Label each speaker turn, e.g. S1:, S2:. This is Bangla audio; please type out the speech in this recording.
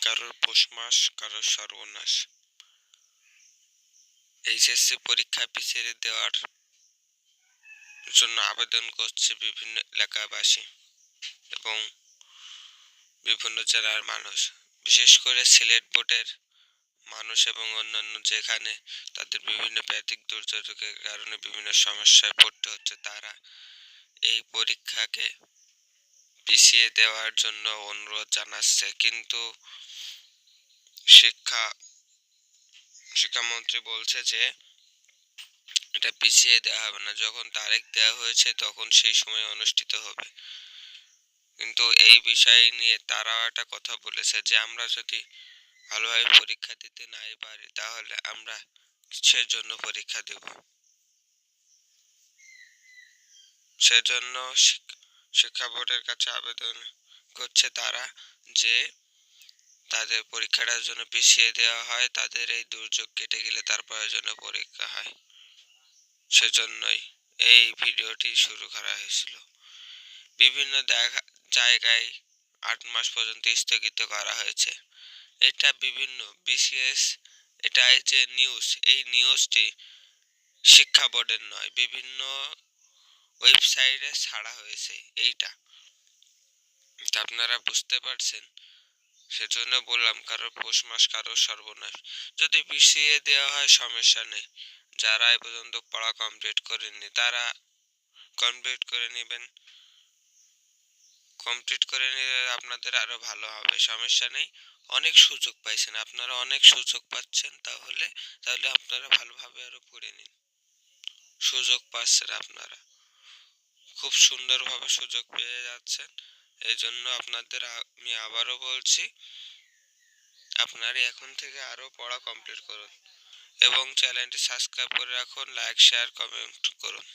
S1: কারোর পৌষ মাস, কারোর সর্বনাশ। এইচএসসি পরীক্ষা পিছিয়ে দেওয়ার জন্য আবেদন করছে বিভিন্ন এলাকাবাসী এবং বিভিন্ন জেলার মানুষ, বিশেষ করে সিলেট বোর্ডের মানুষ এবং অন্যান্য যেখানে তাদের বিভিন্ন প্রাকৃতিক দুর্যোগের কারণে বিভিন্ন সমস্যায় পড়তে হচ্ছে, তারা এই পরীক্ষাকে পিছিয়ে দেওয়ার জন্য অনুরোধ জানাচ্ছে। কিন্তু শিক্ষামন্ত্রী বলছে যে এটা পিছিয়ে দেওয়া হবে না, যখন তারিখ দেওয়া হয়েছে তখন সেই সময় অনুষ্ঠিত হবে। কিন্তু এই বিষয় নিয়ে তারাও একটা কথা বলেছে যে আমরা যদি ভালোভাবে পরীক্ষা দিতে নাই পারি তাহলে আমরা কিসের জন্য পরীক্ষা দেব। সেজন্য শিক্ষা বোর্ডের কাছে আবেদন করছে তারা যে তাদের পরীক্ষাটার জন্য পিছিয়ে দেওয়া হয়, তাদের এই দুর্যোগ কেটে গেলে তারপরে জন্য পরীক্ষা হয়। সেজন্যই এই ভিডিওটি শুরু করা হয়েছিল। বিভিন্ন জায়গায় 8 মাস পর্যন্ত স্থগিত করা হয়েছে। এটা বিভিন্ন বিসিএস, এটা যে নিউজ, এই নিউজটি শিক্ষা বোর্ডের নয়, বিভিন্ন ওয়েবসাইটে ছাড়া হয়েছে। এইটা আপনারা বুঝতে পারছেন। সেজন্য বললাম কারোর পৌষ মাস, কারোর সর্বনাশ। যদি পিছিয়ে দেওয়া হয় সমস্যা নেই, যারা এ পর্যন্ত পড়া কমপ্লিট করেননি তারা কমপ্লিট করে নেবেন। কমপ্লিট করে নিলে আপনাদের আরো ভালো হবে, সমস্যা নেই। অনেক সুযোগ পাইছেন আপনারা, অনেক সুযোগ পাচ্ছেন, তাহলে আপনারা ভালোভাবে আরো পড়ে নিন। সুযোগ পাচ্ছেন আপনারা, খুব সুন্দরভাবে সুযোগ পেয়ে যাচ্ছেন। এই জন্য আপনাদের আমি আবারও বলছি, আপনারা এখন থেকে আরো পড়া কমপ্লিট করুন এবং চ্যানেলটি সাবস্ক্রাইব করে রাখুন, লাইক শেয়ার কমেন্ট করুন।